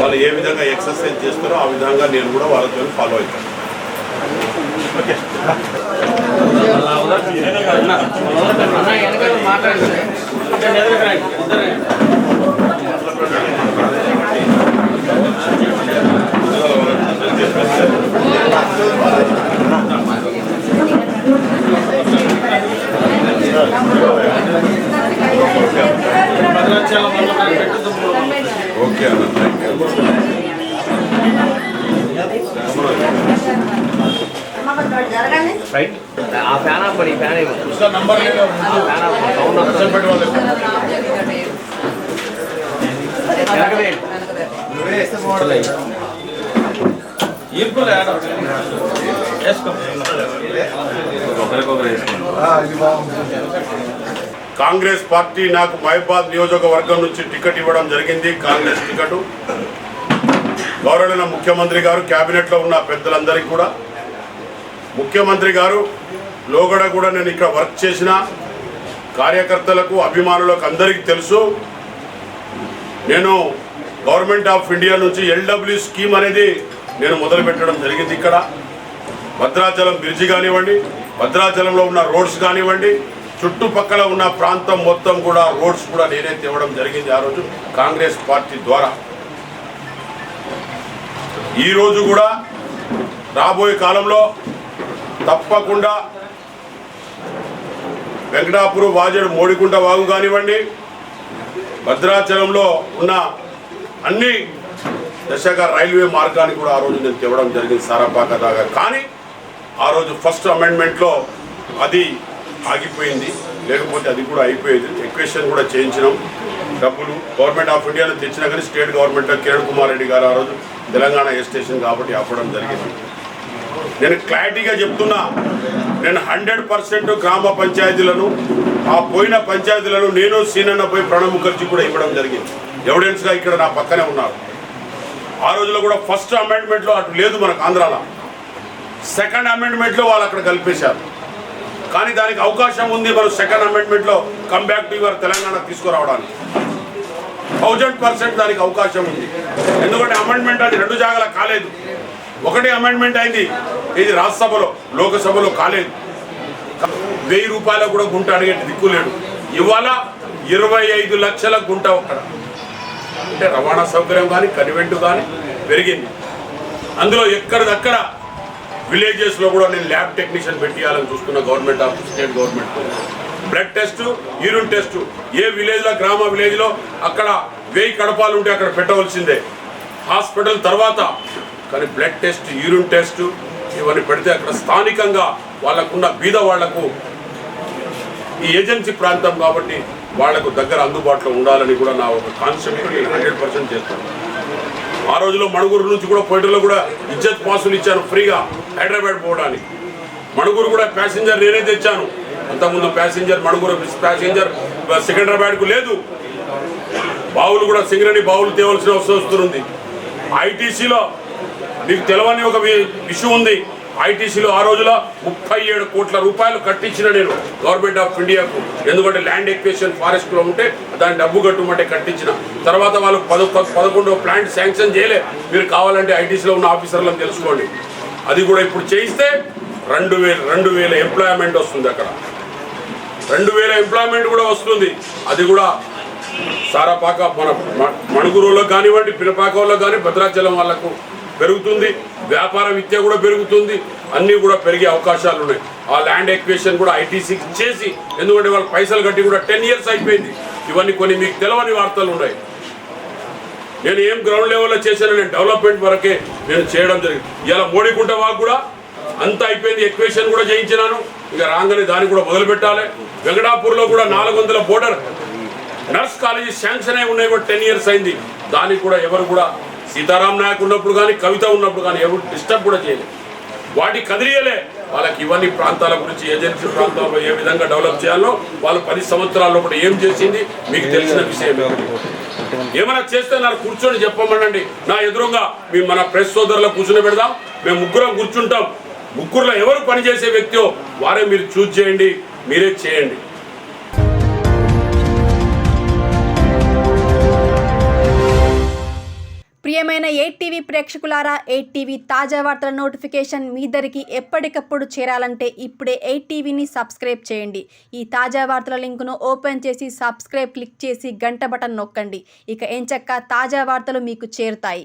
వాళ్ళు ఏ విధంగా ఎక్సర్సైజ్ చేస్తారో ఆ విధంగా నేను కూడా వాళ్ళతో ఫాలో అవుతాను. ఓకే ఓకే అన్న, థ్యాంక్ యూ. రైట్ ఆ ఫ్యాన్ ఆపడి ఫ్యాన్ నంబర్ కాంగ్రెస్ పార్టీ నాకు మహబాద్ నియోజకవర్గం నుంచి టికెట్ ఇవ్వడం జరిగింది. కాంగ్రెస్ టికెట్ గౌరవనీయ ముఖ్యమంత్రి గారు, క్యాబినెట్లో ఉన్న పెద్దలందరికీ కూడా, ముఖ్యమంత్రి గారు లోగడ కూడా నేను ఇక్కడ వర్క్ చేసిన కార్యకర్తలకు, అభిమానులకు అందరికీ తెలుసు. నేను గవర్నమెంట్ ఆఫ్ ఇండియా నుంచి LW స్కీమ్ అనేది నేను మొదలుపెట్టడం జరిగింది. ఇక్కడ భద్రాచలం బ్రిడ్జి కానివ్వండి, భద్రాచలంలో ఉన్న రోడ్స్ కానివ్వండి, చుట్టుపక్కల ఉన్న ప్రాంతం మొత్తం కూడా రోడ్స్ కూడా నేనే తేవడం జరిగింది ఆ రోజు కాంగ్రెస్ పార్టీ ద్వారా. ఈరోజు కూడా రాబోయే కాలంలో తప్పకుండా వెంకటాపురం వాజేడు మోడికుంట వాగు కానివ్వండి, భద్రాచలంలో ఉన్న అన్ని దశగా రైల్వే మార్గాన్ని కూడా ఆ రోజు నేను తేవడం జరిగింది సారాపాక దాకా. కానీ ఆ రోజు ఫస్ట్ అమెండ్మెంట్లో అది ఆగిపోయింది, లేకపోతే అది కూడా అయిపోయేది. ఎక్వేషన్ కూడా చేయించినాం. డబ్బులు గవర్నమెంట్ ఆఫ్ ఇండియాలో తెచ్చినా కానీ స్టేట్ గవర్నమెంట్లో కిరణ్ కుమార్ రెడ్డి గారు ఆ రోజు తెలంగాణ ఎస్టేషన్ కాబట్టి ఆపడం జరిగింది. నేను క్లారిటీగా చెప్తున్నా, నేను 100% గ్రామ పంచాయతీలను, ఆ పోయిన పంచాయతీలను నేను సీనన్న పోయి ప్రణబ్ ముఖర్జీ కూడా ఇవ్వడం జరిగింది. ఎవిడెన్స్గా ఇక్కడ నా పక్కనే ఉన్నారు. ఆ రోజులో కూడా ఫస్ట్ అమెండ్మెంట్లో అటు లేదు మనకు ఆంధ్రాలో. సెకండ్ అమెండ్మెంట్లో వాళ్ళు అక్కడ కల్పేశారు. కానీ దానికి అవకాశం ఉంది మనం సెకండ్ అమెండ్మెంట్లో come back to your Telangana తీసుకురావడానికి 1000% దానికి అవకాశం ఉంది. ఎందుకంటే అమెండ్మెంట్ అది 2 జాగాల కాలేదు. ఒకటి అమెండ్మెంట్ అయింది, ఇది రాజ్యసభలో, లోకసభలో కాలేదు. 1000 రూపాయలకు కూడా గుంట అడిగే దిక్కు లేడు. ఇవాళ 25 లక్షల గుంట ఒక్కడ. అంటే రవాణా సౌకర్యం కానీ కనివెంటు కానీ పెరిగింది. అందులో ఎక్కడిదక్కడ విలేజెస్లో కూడా నేను ల్యాబ్ టెక్నీషియన్ పెట్టియాలని చూస్తున్న government of state government. Blood test, urine test ఏ విలేజ్లో, గ్రామ విలేజ్లో అక్కడ 1000 కడపాలు ఉంటే అక్కడ పెట్టవలసిందే హాస్పిటల్ తర్వాత. కానీ బ్లడ్ టెస్ట్, యూరిన్ టెస్ట్ ఇవన్నీ పెడితే అక్కడ స్థానికంగా వాళ్ళకున్న బీద వాళ్లకు, ఈ ఏజెన్సీ ప్రాంతం కాబట్టి వాళ్లకు దగ్గర అందుబాటులో ఉండాలని కూడా నా ఒక కాన్సెప్ట్ నేను 100% చేస్తాను. ఆ రోజులో మణుగూరు నుంచి కూడా పోయేటలో కూడా ఇజ్జత్ పాసులు ఇచ్చాను ఫ్రీగా హైదరాబాద్ పోవడానికి. మణుగూరు కూడా ప్యాసింజర్ నేనే తెచ్చాను. అంతకుముందు ప్యాసింజర్ మణుగూరు ప్యాసింజర్ సికింద్రాబాద్కు లేదు. బావులు కూడా సింగరేణి బావులు తేవలసిన వస్తుంది. ఐటీసీలో మీకు తెలవని ఒక ఇష్యూ ఉంది. ఐటీసీలో ఆ రోజులో 37 కోట్ల రూపాయలు కట్టించిన నేను గవర్నమెంట్ ఆఫ్ ఇండియాకు. ఎందుకంటే ల్యాండ్ ఎక్వేషన్ ఫారెస్ట్లో ఉంటే దాని డబ్బు కట్టుమంటే కట్టించిన తర్వాత వాళ్ళు 11వ ప్లాంట్ శాంక్షన్ చేయలే. మీరు కావాలంటే ఐటీసీలో ఉన్న ఆఫీసర్లను తెలుసుకోండి. అది కూడా ఇప్పుడు చేయిస్తే 2000 ఎంప్లాయ్మెంట్ వస్తుంది. అక్కడ 2000 ఎంప్లాయ్మెంట్ కూడా వస్తుంది. అది కూడా సారాపాక మన మణుగూరులో కానివ్వండి, పినపాకంలో కానీ భద్రాచలం వాళ్ళకు పెరుగుతుంది. వ్యాపార విద్య కూడా పెరుగుతుంది. అన్నీ కూడా పెరిగే అవకాశాలు ఉన్నాయి. ఆ ల్యాండ్ ఎక్వేషన్ కూడా ఐటీసీకి చేసి, ఎందుకంటే వాళ్ళు పైసలు కట్టి కూడా 10 years అయిపోయింది. ఇవన్నీ కొన్ని మీకు తెలవని వార్తలు ఉన్నాయి. నేను ఏం గ్రౌండ్ లెవెల్లో చేశాను, నేను డెవలప్మెంట్ వరకే నేను చేయడం జరిగింది. ఇలా మోడికుంట వాకు కూడా అంతా అయిపోయింది. ఎక్వేషన్ కూడా చేయించినాను. ఇక రాగానే దాన్ని కూడా మొదలు పెట్టాలి. వెంకటాపూర్లో కూడా 400 బోర్డర్ నర్స్ కాలేజీ శాంక్షన్ అయి ఉన్నాయి కూడా 10 years అయింది. దానికి కూడా ఎవరు కూడా సీతారాం నాయక్ ఉన్నప్పుడు కానీ, కవిత ఉన్నప్పుడు కానీ ఎవరు డిస్టర్బ్ కూడా చేయలేదు. వాటి కదిలియలే. వాళ్ళకి ఇవన్నీ ప్రాంతాల గురించి, ఏజెన్సీ ప్రాంతాల్లో ఏ విధంగా డెవలప్ చేయాలో వాళ్ళు 10 సంవత్సరాల్లో కూడా ఏం చేసింది మీకు తెలిసిన విషయం. ఏమైనా చేస్తే నాకు కూర్చొని చెప్పమనండి. నా ఎదురుగా మన ప్రెస్ సోదరులకు కూర్చొని పెడదాం. మేము ముగ్గురం కూర్చుంటాం. ముగ్గురులో ఎవరు పనిచేసే వ్యక్తియో వారే మీరు చూస్ చేయండి, మీరే చేయండి. ప్రియమైన 8TV ప్రేక్షకులారా, 8TV తాజా వార్తల నోటిఫికేషన్ మీ దరికి ఎప్పటికప్పుడు చేరాలంటే ఇప్పుడే 8TVని సబ్స్క్రైబ్ చేయండి. ఈ తాజా వార్తల లింకును ఓపెన్ చేసి సబ్స్క్రైబ్ క్లిక్ చేసి గంట బటన్ నొక్కండి. ఇక ఎంచక్కా తాజా వార్తలు మీకు చేరుతాయి.